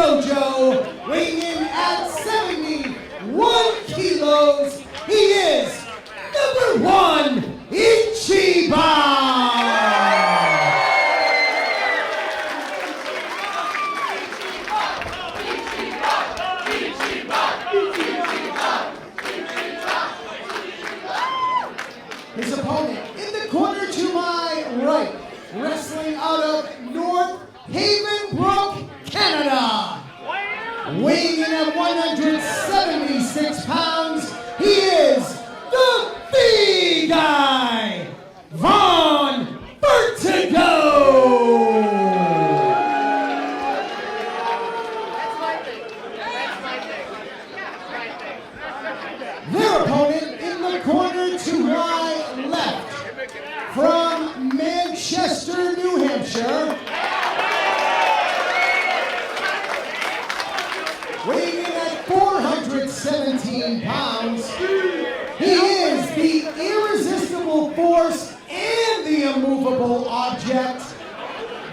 dojo, weighing in at 71 kilos, he is number 1, Ichiban! His opponent in the corner to my right, wrestling out of North Havenbrook, Canada. Weighing in at 176 pounds, he is the big guy, Von Vertigo! Their opponent in the corner to my left, from Manchester, New Hampshire, weighing in at 417 pounds, he is the irresistible force and the immovable object.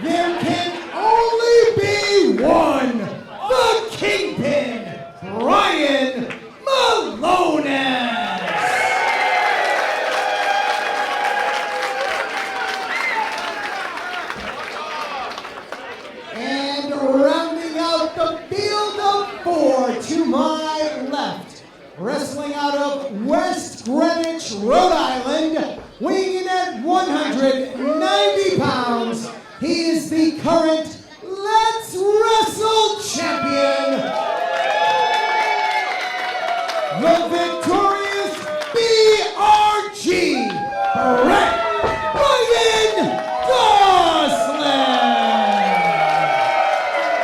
There can only be one, the Kingpin, Brian Malonis! And rounding out the field of 4 to my left, wrestling out of West Greenwich, Rhode Island, weighing in at 190 pounds, he is the current Let's Wrestle champion, the victorious BRG, Brett Ryan Gosselin!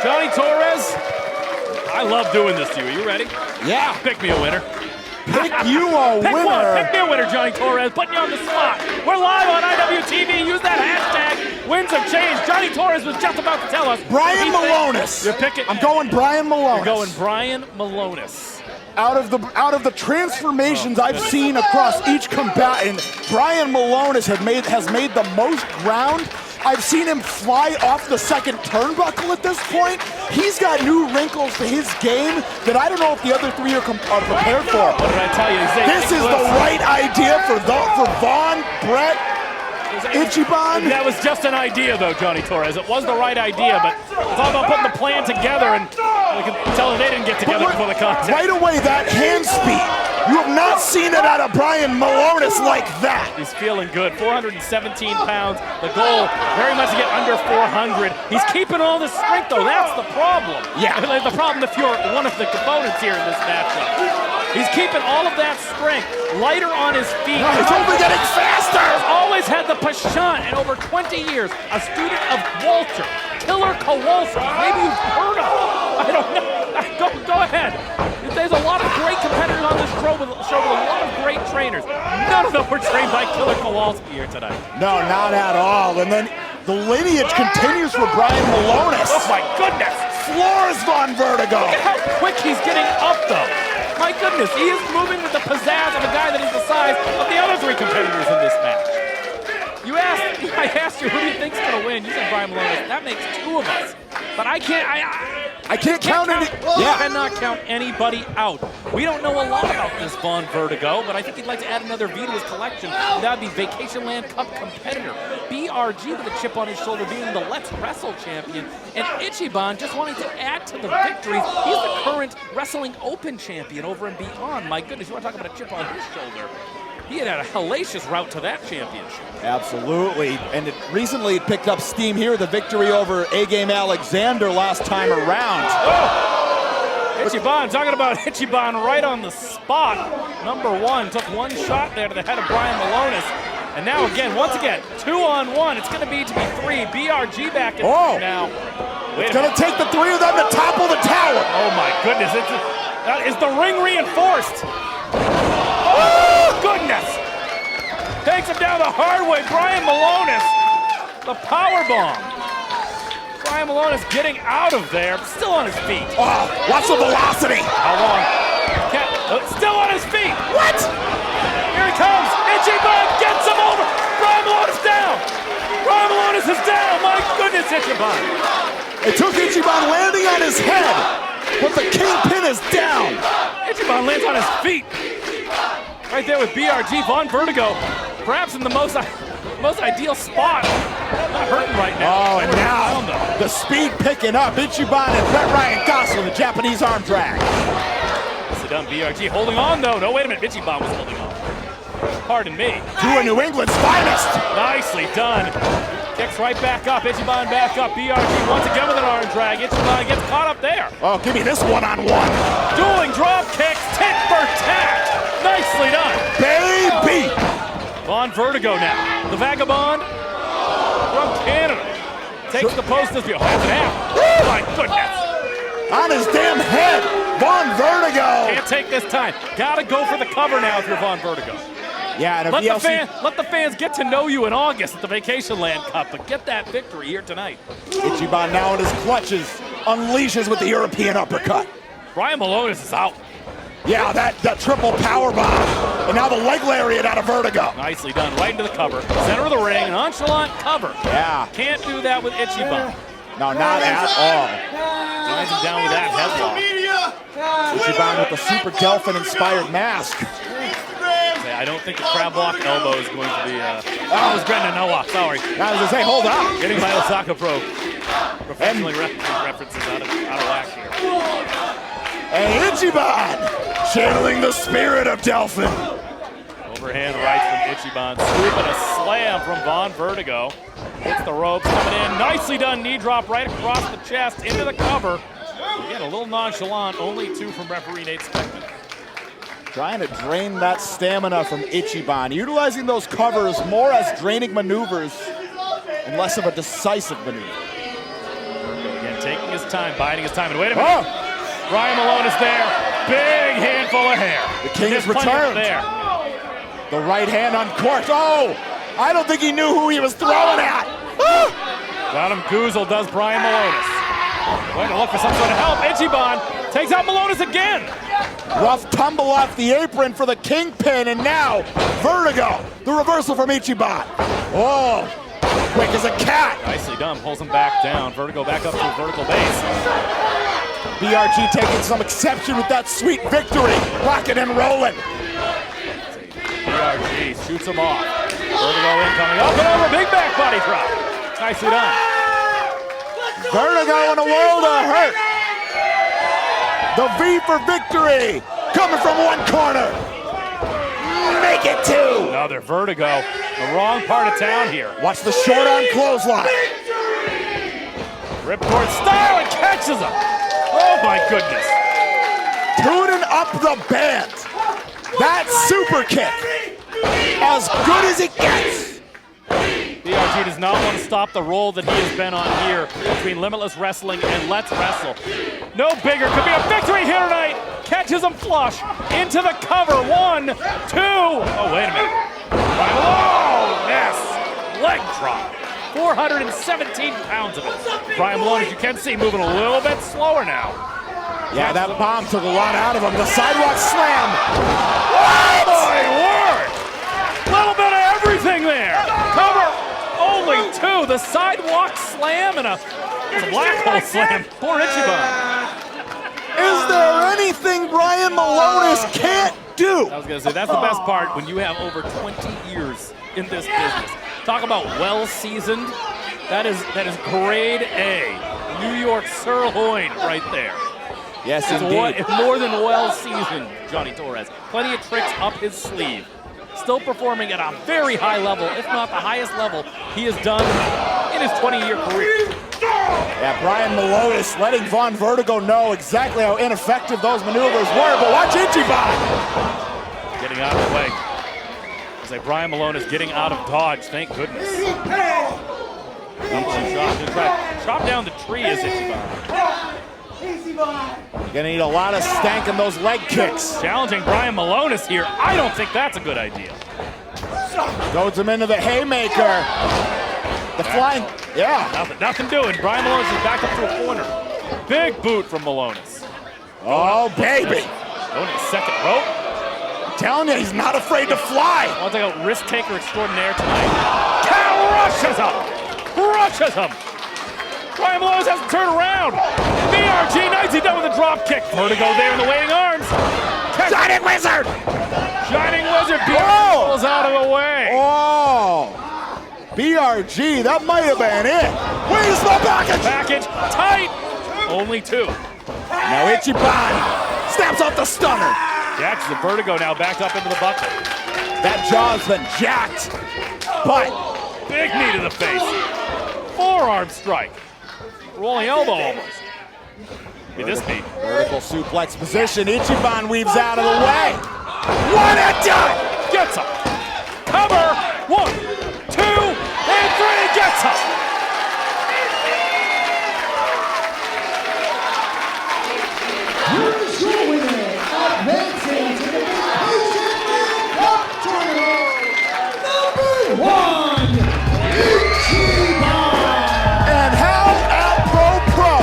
Johnny Torres, I love doing this to you. Are you ready? Yeah. Pick me a winner. Pick you a Pick winner. one. Pick me a winner, Johnny Torres. Putting you on the spot. We're live on IWTV. Use that hashtag. Winds of change. Johnny Torres was just about to tell us. Brian Malonis. You're picking. I'm going Brian Malonis. You're going Brian Malonis. Out of the transformations I've seen across each combatant, Brian Malonis has made the most ground. I've seen him fly off the second turnbuckle at this point. He's got new wrinkles to his game that I don't know if the other three are prepared for. What did I tell you? This is the right idea for Vaughn, Brett, Ichiban. That was just an idea, though, Johnny Torres. It was the right idea, but it's all about putting the plan together, and we can tell they didn't get together before the contest. Right away, that hand speed. You have not seen it out of Brian Malonis like that. He's feeling good. 417 pounds. The goal, very much to get under 400. He's keeping all this strength, though. That's the problem. Yeah. The problem if you're one of the components here in this matchup. He's keeping all of that strength, lighter on his feet. Oh, he's only getting faster. He's always had the penchant, and over 20 years, a student of Walter, Killer Kowalski. Maybe you've heard of him. I don't know. Go ahead. There's a lot of great competitors on this show with a lot of great trainers. None of them were trained by Killer Kowalski here tonight. No, not at all. And then the lineage continues for Brian Malonis. Oh my goodness! Floors Von Vertigo. Look at how quick he's getting up, though. My goodness, he is moving with the pizzazz of a guy that is the size of the other three competitors in this match. I asked you, who do you think's gonna win? You said Brian Malonis. That makes 2 of us. But I can't count any. Yeah. Cannot count anybody out. We don't know a lot about this Von Vertigo, but I think he'd like to add another V to his collection. That would be Vacationland Cup competitor. BRG with a chip on his shoulder being the Let's Wrestle champion. And Ichiban just wanting to add to the victories. He's the current Wrestling Open champion over and beyond. My goodness, you want to talk about a chip on his shoulder. He had a hellacious route to that championship. Absolutely. And recently it picked up steam here, the victory over A-Game Alexander last time around. Oh. Ichiban, talking about Ichiban right on the spot. Number 1, took one shot there to the head of Brian Malonis. And now again, once again, 2-on-1. It's going to be 3. BRG back in now. It's going to take the 3 of them to topple the tower. Oh my goodness. Is the ring reinforced? Oh, goodness! Takes him down the hard way. Brian Malonis, the power bomb. Brian Malonis getting out of there, still on his feet. Oh, watch the velocity. How long? Still on his feet. What? Here he comes. Ichiban gets him over. Brian Malonis down. Brian Malonis is down. My goodness, Ichiban. It took Ichiban landing on his head, but the kingpin is down. Ichiban lands on his feet. Right there with BRG, Von Vertigo, perhaps in the most ideal spot. Not hurting right now. Oh, and now the speed picking up. Ichiban and Brett Ryan Gosselin, the Japanese arm drag. Nicely done, BRG holding on though. No, wait a minute, Ichiban was holding on. Pardon me. Two of New England's finest. Nicely done. Kicks right back up, Ichiban back up. BRG once again with an arm drag. Ichiban gets caught up there. Oh, give me this one-on-one. Dueling drop kicks, tit for tat. Nicely done. Baby. Von Vertigo now. The Vagabond from Canada takes the post as half and half. Oh my goodness. On his damn head. Von Vertigo. Can't take this time. Gotta go for the cover now if you're Von Vertigo. Yeah, and let the fans get to know you in August at the Vacation Land Cup, but get that victory here tonight. Ichiban now in his clutches, unleashes with the European uppercut. Brian Malonis is out. Yeah, that triple power bomb. And now the leg lariat out of Vertigo. Nicely done, right into the cover. Center of the ring, nonchalant cover. Yeah. Can't do that with Ichiban. No, not at all. Drives him down with that headlock. Ichiban with the Super Delphin-inspired mask. I don't think the crab walk elbow is going to be, it was Brendan Noah, sorry. I was going to say, hold on. Getting my Osaka Pro professionally references out of whack here. And Ichiban channeling the spirit of Delphin. Overhand right from Ichiban, scoop and a slam from Von Vertigo. Hits the ropes, coming in, nicely done knee drop right across the chest into the cover. Again, a little nonchalant, only two from referee Nate Speckman. Trying to drain that stamina from Ichiban, utilizing those covers more as draining maneuvers and less of a decisive maneuver. Again, taking his time, biding his time, and wait a minute. Brian Malone is there, big handful of hair. The king is returned. There. The right hand uncorked. Oh, I don't think he knew who he was throwing at. Got him goozled, does Brian Malonis. Going to look for some sort of help. Ichiban takes out Malonis again. Rough tumble off the apron for the kingpin, and now Vertigo. The reversal from Ichiban. Oh, quick as a cat. Nicely done, pulls him back down. Vertigo back up to a vertical base. BRG taking some exception with that sweet victory. Rocking and rolling. BRG shoots him off. Vertigo incoming, up and over, big back body drop. Nicely done. Vertigo in a world of hurt. The V for victory, coming from one corner. Make it two. Another Vertigo, the wrong part of town here. Watch the short arm clothesline. Ripcord style and catches him. Oh my goodness. Tuning up the band. That super kick, as good as it gets. BRG does not want to stop the roll that he has been on here between Limitless Wrestling and Let's Wrestle. No bigger, could be a victory here tonight. Catches him flush into the cover. 1, 2. Oh, wait a minute. Oh, yes. Leg drop. 417 pounds of it. Brian Malone, as you can see, moving a little bit slower now. Yeah, that bomb took a lot out of him. The sidewalk slam. What? Oh, my word. Little bit of everything there. Cover. Only 2, the sidewalk slam and a black hole slam. Poor Ichiban. Is there anything Brian Malonis can't do? I was going to say, that's the best part when you have over 20 years in this business. Talk about well-seasoned. That is grade A. New York sirloin right there. Yes, it's indeed. More than well-seasoned, Johnny Torres. Plenty of tricks up his sleeve. Still performing at a very high level, if not the highest level he has done in his 20-year career. Yeah, Brian Malonis letting Von Vertigo know exactly how ineffective those maneuvers were, but watch Ichiban! Getting out of the way. I say Brian Malone is getting out of dodge, thank goodness. Chop down the tree is Ichiban. Gonna need a lot of stank in those leg kicks. Challenging Brian Malonis here. I don't think that's a good idea. Goes him into the haymaker. The flying, yeah. Nothing doing. Brian Malonis is back up to a corner. Big boot from Malonis. Oh, baby. Going to the second rope. I'm telling you, he's not afraid to fly. Looks like a risk taker extraordinaire tonight. Crushes him. Crushes him. Brian Malone has to turn around. BRG nicely done with a drop kick. Vertigo there in the waiting arms. Shining Wizard! Shining Wizard. BRG pulls out of the way. Oh! BRG, that might have been it. Where's the package? Package tight. Only 2. Now Ichiban snaps off the stunner. Jacks the Vertigo now backed up into the bucket. That jaw's been jacked, but Big knee to the face. Forearm strike. Rolling elbow almost. Could this be? vertical suplex position. Ichiban weaves out of the way. What a done! Gets up. Cover. 1, 2, and 3. Gets up. Here's your winner, advancing to the Vacation Land Cup Tournament, #1, Ichiban. And how apropos,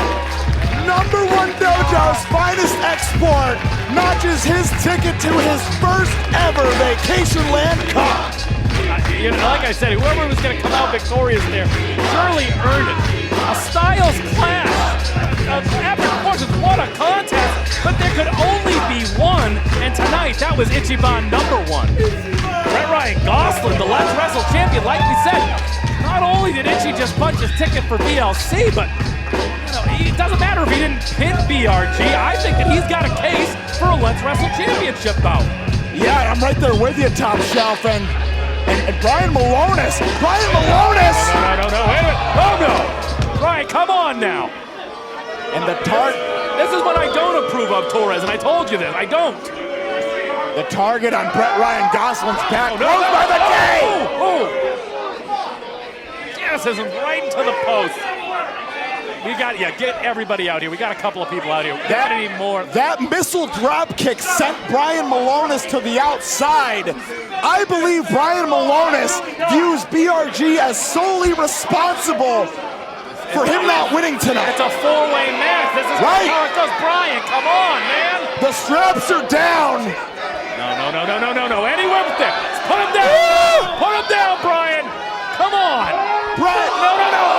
#1 Dojo's finest export notches his ticket to his first ever Vacation Land Cup. Like I said, whoever was going to come out victorious there surely earned it. A styles clash. After proportions, what a contest. But there could only be one, and tonight that was Ichiban #1. Brett Ryan Gosselin, the Let's Wrestle champion, like we said, not only did Ichi just punch his ticket for VLC, but it doesn't matter if he didn't pin BRG. I think that he's got a case for a Let's Wrestle championship bout. Yeah, I'm right there with you, Top Shelf, and Brian Malonis. Brian Malonis! No, wait a minute. Oh no! Brian, come on now. And the target. This is what I don't approve of, Torres, and I told you this. I don't. The target on Brett Ryan Gosselin's back goes by the gate! Yes, is right into the post. We got, get everybody out here. We got a couple of people out here. We got any more. That missile drop kick sent Brian Malonis to the outside. I believe Brian Malonis views BRG as solely responsible for him not winning tonight. It's a 4-way match. This is right. How it goes. Brian, come on, man. The straps are down. No. Anywhere but there. Put him down. Put him down, Brian. Come on. Brian. No.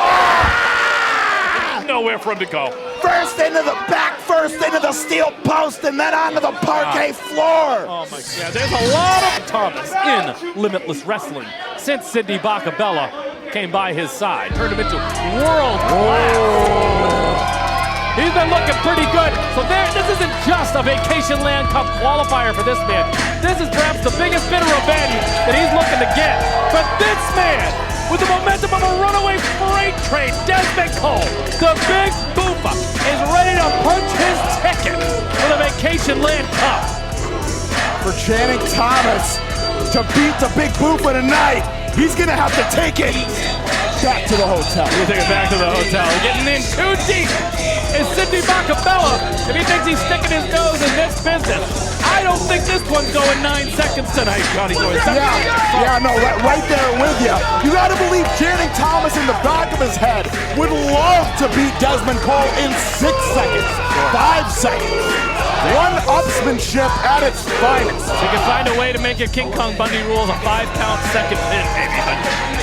Nowhere for him to go. First into the back, first into the steel post, and then onto the parquet floor. Oh my God, there's a lot of Thomas in Limitless Wrestling since Sidney Bacabella came by his side, turned him into world class. He's been looking pretty good. So this isn't just a Vacation Land Cup qualifier for this man. This is perhaps the biggest bit of revenge that he's looking to get. But this man, with the momentum of a runaway freight train, Desmond Cole, the big boofa, is ready to punch his ticket for the Vacation Land Cup. For Channing Thomas to beat the big boofa tonight, he's gonna have to take it back to the hotel. We'll take it back to the hotel. We're getting in too deep. Is Sidney Bacabella, if he thinks he's sticking his nose in this business. I don't think this one's going 9 seconds tonight, Johnny Boy. Right there with you. You gotta believe Channing Thomas in the back of his head would love to beat Desmond Cole in 6 seconds, 5 seconds. One-upsmanship at its finest. We can find a way to make it King Kong Bundy rules a 5-count second pin, maybe. But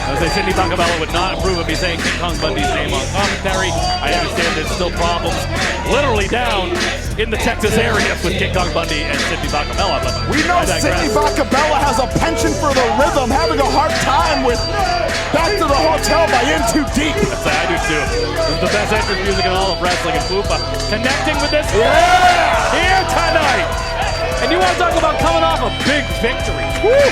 I would say Sidney Bacabella would not approve of me saying King Kong Bundy's name on commentary. I understand there's still problems literally down in the Texas area with King Kong Bundy and Sidney Bacabella. But we know Sidney Bacabella has a penchant for the rhythm, having a hard time with Back to the Hotel by In Too Deep. I do too. This is the best entrance music in all of wrestling, and Boofa connecting with this here tonight. And you want to talk about coming off a big victory.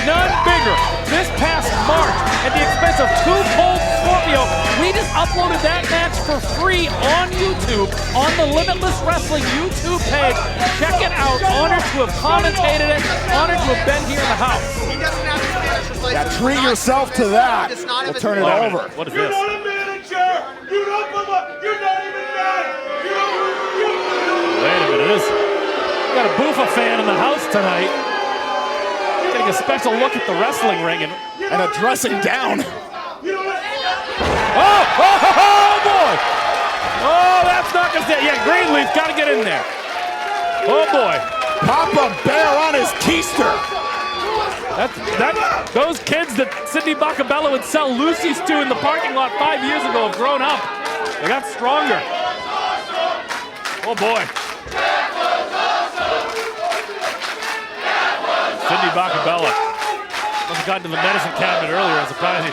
None bigger. This past March, at the expense of 2 Cold Scorpio, we just uploaded that match for free on YouTube, on the Limitless Wrestling YouTube page. Check it out. Honored to have commentated it. Honored to have been here in the house. He doesn't have his manager's license. Yeah, treat yourself to that. We'll turn it over. What is You're this? not a manager! You're not even that! Wait a minute, we got a Boofa fan in the house tonight. Getting a special look at the wrestling ring and a dressing down. Oh boy! Oh, that's not gonna stay. Yeah, Greenleaf got to get in there. Oh boy! Papa Bear on his keister. Those kids that Sidney Bacabella would sell Lucy's to in the parking lot 5 years ago have grown up. They got stronger. Oh boy. Sidney Bacabella must have gotten to the medicine cabinet earlier. I'm surprised he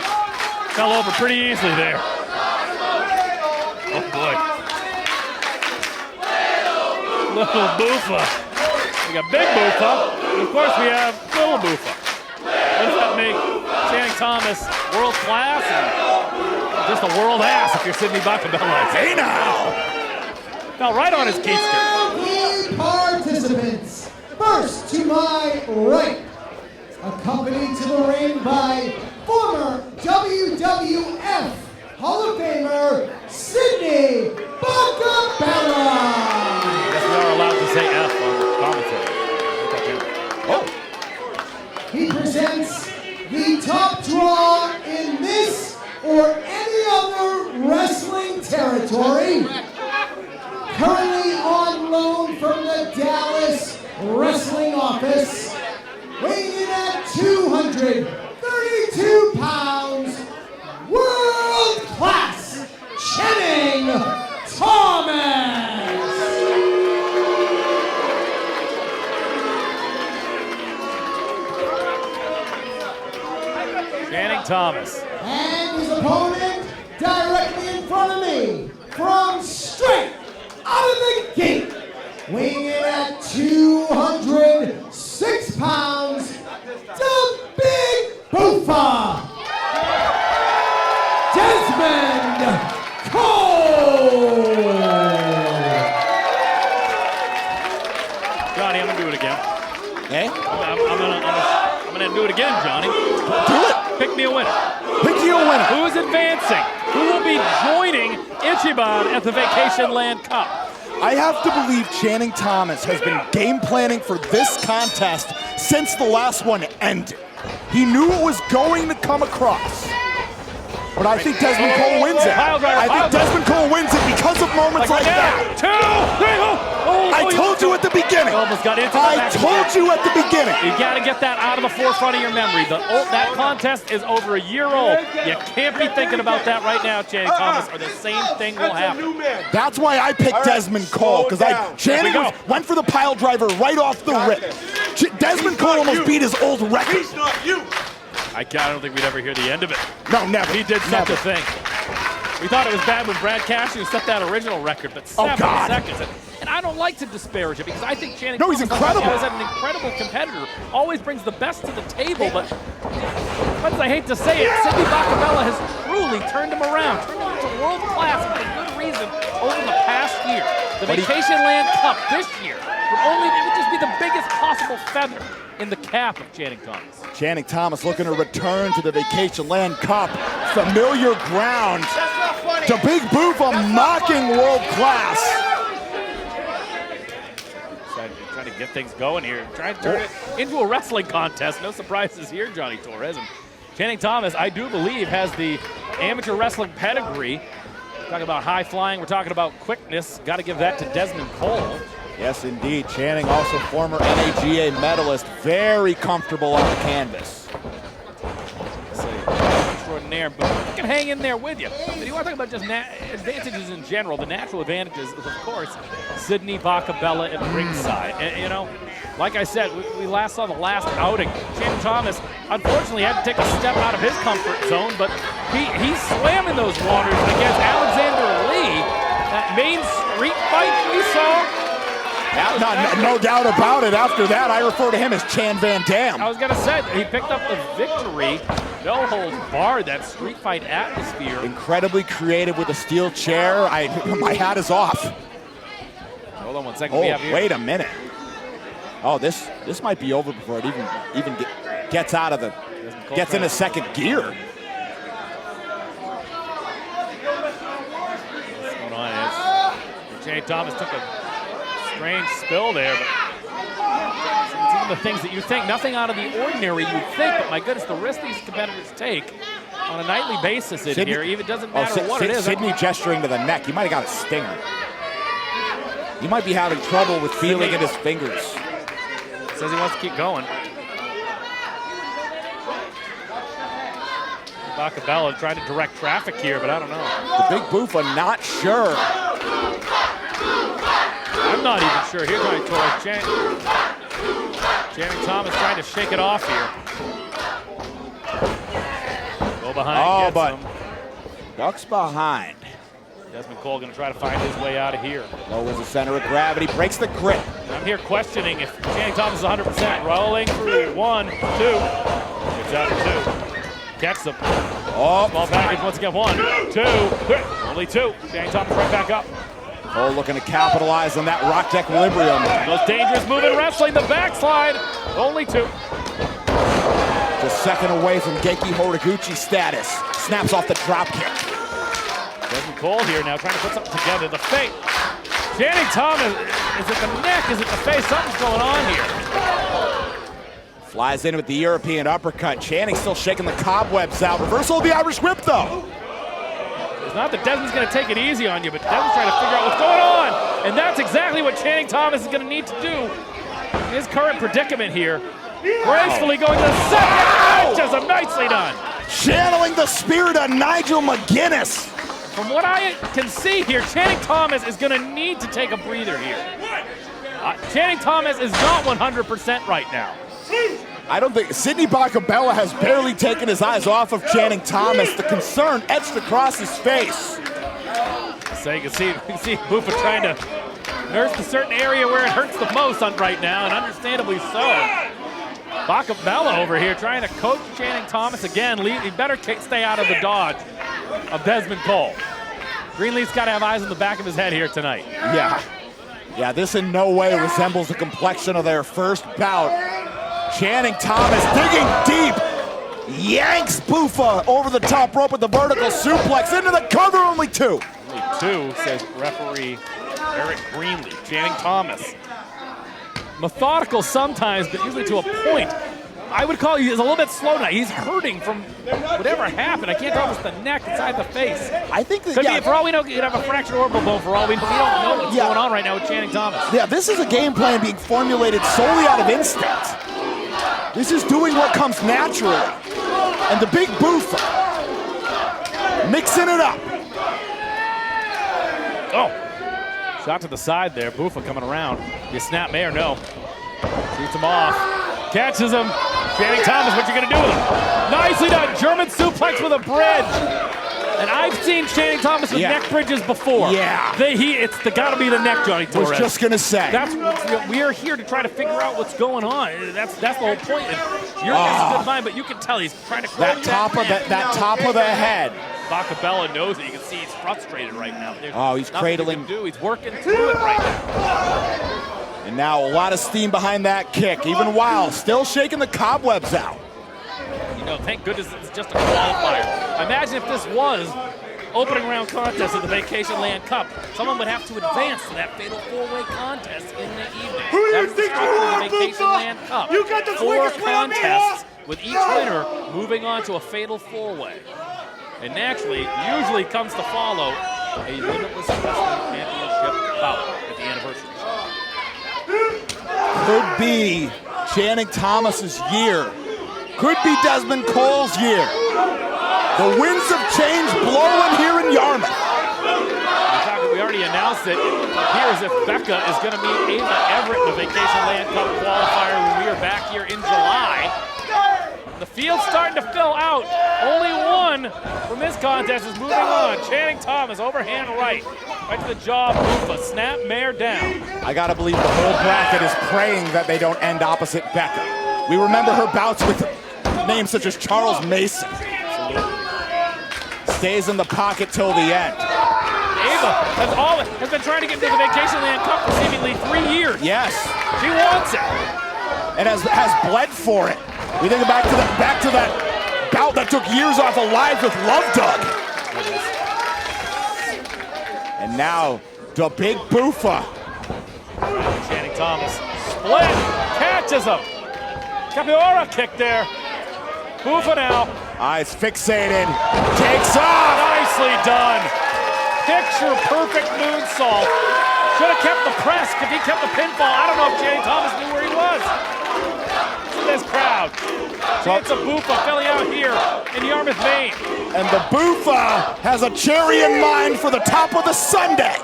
fell over pretty easily there. Oh boy. Little Buffa. We got Big Buffa, and of course we have Little Buffa. What does that make Channing Thomas world class and just a world ass if you're Sidney Bacabella? Hey now! Fell right on his keister. The participants. First to my right, accompanied to the ring by former WWF Hall of Famer Sidney Bacabella. Yes, we are allowed to say F on commentary. Oh. He presents the top draw in this or any other wrestling territory. Currently on loan from the Dallas Wrestling Office, weighing in at 232 pounds, world class, Channing Thomas. Channing Thomas. And his opponent directly in front of me, from straight out of the gate, weighing in at 206 pounds, the Big Buffa, Desmond Cole. Johnny, I'm gonna do it again. Hey? I'm gonna do it again, Johnny. Do it! Pick me a winner. Pick you a winner. Who is advancing? Who will be joining Ichiban at the Vacation Land Cup? I have to believe Channing Thomas has been game planning for this contest since the last one ended. He knew it was going to come across. But I think Desmond Cole wins it. I think Desmond Cole wins it because of moments like that. 2, 3, I told you at the beginning. Almost got into I told you at the beginning. You got to get that out of the forefront of your memory. That contest is over a year old. You can't be thinking about that right now, Channing Thomas, or the same thing will happen. That's why I picked Desmond Cole, because Channing went for the pile driver right off the rip. Desmond Cole almost beat his old record. He's not you. I don't think we'd ever hear the end of it. No, never. He did such a thing. We thought it was bad when Brad Cashew set that original record, but 7 seconds. And I don't like to disparage it because I think Channing Thomas he's incredible. is an incredible competitor. Always brings the best to the table, but as much as I hate to say it, Sidney Bacabella has truly turned him around, turned him into world class for good reason over the past year. The Vacation Land Cup this year would just be the biggest possible feather in the cap of Channing Thomas. Channing Thomas looking to return to the Vacation Land Cup. Familiar ground. The Big Buffa mocking world class. Trying to get things going here. Trying to turn it into a wrestling contest. No surprises here, Johnny Torres. And Channing Thomas, I do believe, has the amateur wrestling pedigree. Talking about high flying, we're talking about quickness. Got to give that to Desmond Cole. Yes, indeed. Channing, also former NAGA medalist, very comfortable on the canvas. Extraordinaire, but he can hang in there with you. But you want to talk about just advantages in general, the natural advantages is, of course, Sidney Bacabella at ringside. And, you know, like I said, we last saw the last outing. Channing Thomas, unfortunately, had to take a step out of his comfort zone, but he swam in those waters against Alexander Lee. That main street fight we saw. No doubt about it. After that, I refer to him as Chan Van Dam. I was going to say, he picked up the victory. No holds barred, that street fight atmosphere. Incredibly creative with a steel chair. My hat is off. Hold on one second. Oh, wait a minute. Oh, this might be over before it even gets out of the gets into second gear. What's going on? Channing Thomas took a strange spill there, but some of the things that you think, nothing out of the ordinary you'd think, but my goodness, the risk these competitors take on a nightly basis in here, even doesn't matter what it is. Sidney gesturing to the neck. He might have got a stinger. He might be having trouble with feeling in his fingers. Says he wants to keep going. Bacabella trying to direct traffic here, but I don't know. The big Buffa not sure. I'm not even sure. Here going towards Channing Thomas trying to shake it off here. Go behind, gets but him. ducks behind. Desmond Cole going to try to find his way out of here. Lowers the center of gravity, breaks the grip. I'm here questioning if Channing Thomas is 100%. Rolling through, 1, 2. Gets out to 2. Gets them. Oh, Ball package once again, 1, 2, 3. Only 2. Channing Thomas right back up. Cole looking to capitalize on that rocked equilibrium. Most dangerous move in wrestling, the backslide. Only 2. Just second away from Genki Horiguchi status. Snaps off the drop kick. Desmond Cole here now trying to put something together. The fake. Channing Thomas, is it the neck? Is it the face? Something's going on here. Flies in with the European uppercut. Channing still shaking the cobwebs out. Reversal of the Irish whip though. It's not that Desmond's going to take it easy on you, but Desmond's trying to figure out what's going on. And that's exactly what Channing Thomas is going to need to do in his current predicament here. Gracefully going to the second. Just nicely done. Channeling the spirit of Nigel McGuinness. From what I can see here, Channing Thomas is going to need to take a breather here. Channing Thomas is not 100% right now. I don't think Sidney Bacabella has barely taken his eyes off of Channing Thomas. The concern etched across his face. So you can see Buffa trying to nurse the certain area where it hurts the most right now, and understandably so. Bacabella over here trying to coach Channing Thomas again. He better stay out of the dodge of Desmond Cole. Greenleaf's got to have eyes on the back of his head here tonight. Yeah, this in no way resembles the complexion of their first bout. Channing Thomas digging deep, yanks Buffa over the top rope with the vertical suplex into the cover, only 2. Only 2, says referee Eric Greenleaf. Channing Thomas. Methodical sometimes, but usually to a point. I would call he's a little bit slow now. He's hurting from whatever happened. I can't tell if it's the neck inside the face. I think that, Could be, for all we know, he'd have a fractured orbital bone for all we know. We don't know what's going on right now with Channing Thomas. Yeah, this is a game plan being formulated solely out of instinct. This is doing what comes naturally. And the big Buffa mixing it up. Oh, shot to the side there. Buffa coming around. You snap Mayer, no. Shoots him off. Catches him. Channing Thomas, what you gonna do with him? Nicely done. German suplex with a bridge. And I've seen Channing Thomas with neck bridges before. Yeah. It's gotta be the neck, Johnny Torres. Was just gonna say. We are here to try to figure out what's going on. That's the whole point. And your guess is good mine, but you can tell he's trying to that top of the head. Bacabella knows it. You can see he's frustrated right now. He's cradling. He's working through it right now. And now a lot of steam behind that kick, even while still shaking the cobwebs out. You know, thank goodness it's just a qualifier. Imagine if this was opening round contest of the Vacation Land Cup. Someone would have to advance to that fatal 4-way contest in the evening. Who do you That's think the you are, Vacation Buffa? Land Cup. You got the 4 quickest way on me, contests huh? with each winner moving on to a fatal 4-way. And naturally, usually comes to follow a Limitless Wrestling Championship bout at the anniversary show. Could be Channing Thomas's year. Could be Desmond Cole's year. The winds of change blowing here in Yarmouth. In fact, we already announced it. It appears if Becca is going to meet Ava Everett in the Vacation Land Cup qualifier when we are back here in July. The field's starting to fill out. Only one from this contest is moving on. Channing Thomas, overhand right to the jaw. Buffa, snap Mayer down. I gotta believe the whole bracket is praying that they don't end opposite Becca. We remember her bouts with names such as Charles Mason. Stays in the pocket till the end. Ava has been trying to get to the Vacation Land Cup for seemingly 3 years. Yes. She wants it. And has bled for it. We think back to that bout that took years off of lives with Love Dog. And now the big Buffa. Channing Thomas split, catches him. Capoeira kick there. Buffa now. Eyes fixated, takes off. Nicely done. Picture perfect moonsault. Should have kept the press if he kept the pinfall. I don't know if Channing Thomas knew where he was. Look at this crowd. Chance of Bufa filling out here in Yarmouth, Maine. And the Bufa has a cherry in mind for the top of the Sunday.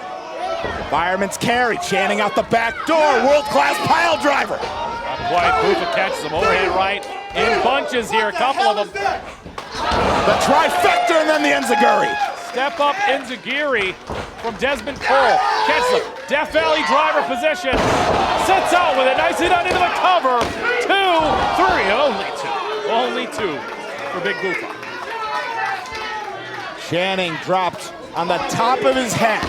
Fireman's carry, chanting out the back door, world-class pile driver. Not quite, Bufa catches him overhand right in bunches here, a couple of them. The trifecta and then the enziguri. Step up enziguri from Desmond Cole. Catches him, Death Valley driver position. Sits out with it, nicely done into the cover. 2, 3, only two for Big Bufa. Channing dropped on the top of his head.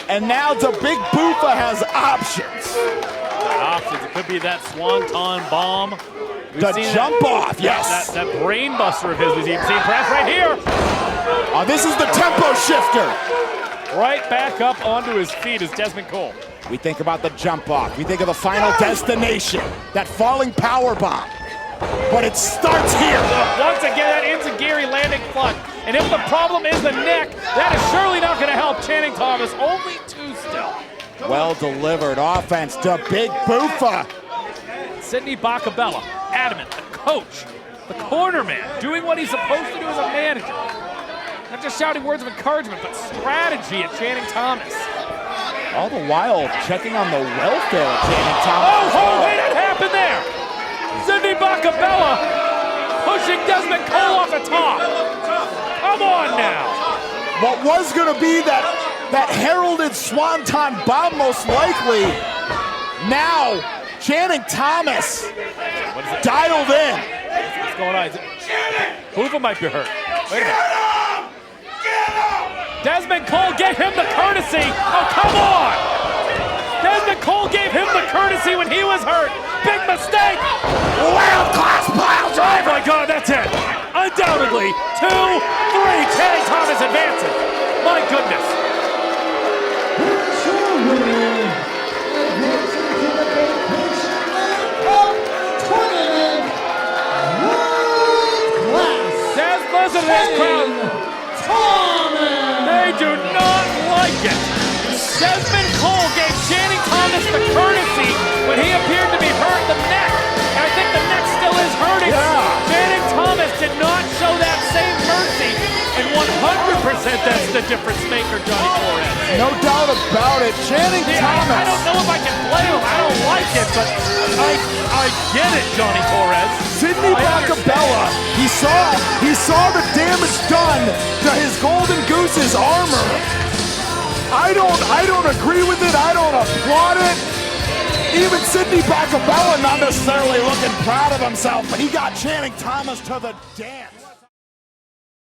And now the Big Bufa has options. Options, it could be that swanton bomb. The jump off, yes. That brain buster of his we've seen perhaps right here. Oh, this is the tempo shifter. Right back up onto his feet is Desmond Cole. We think about the jump off. We think of the final destination, that falling power bomb. But it starts here. Once again, that enziguri landing flush. And if the problem is the neck, that is surely not going to help Channing Thomas. Only 2 still. Well delivered offense to Big Bufa. Sidney Bacabella, adamant, the coach, the corner man, doing what he's supposed to do as a manager. Not just shouting words of encouragement, but strategy at Channing Thomas. All the while checking on the welfare of Channing Thomas. Oh, wait, what happened there? Sidney Bacabella pushing Desmond Cole off the top. Come on now. What was going to be that heralded swanton bomb most likely, now Channing Thomas dialed in. What's going on? Bufa might be hurt. Wait a minute. Desmond Cole gave him the courtesy. Oh, come on. Desmond Cole gave him the courtesy when he was hurt. Big mistake. World-class pile driver. Oh my God, that's it. Undoubtedly, 2, 3. Channing Thomas advances. My goodness. Listen to this crowd. They do not like it. Desmond Cole gave Channing Thomas the courtesy when he appeared to be hurt in the neck. And I think the neck still is hurting. Yeah. Channing Thomas did not show that same mercy. And 100% that's the difference maker, Johnny Torres. No doubt about it. Channing Thomas. I don't know if I can blame him. I don't like it, but I get it, Johnny Torres. Sidney Bacabella, he saw the damage done to his Golden Goose's armor. I don't agree with it. I don't applaud it. Even Sidney Bacabella not necessarily looking proud of himself, but he got Channing Thomas to the dance.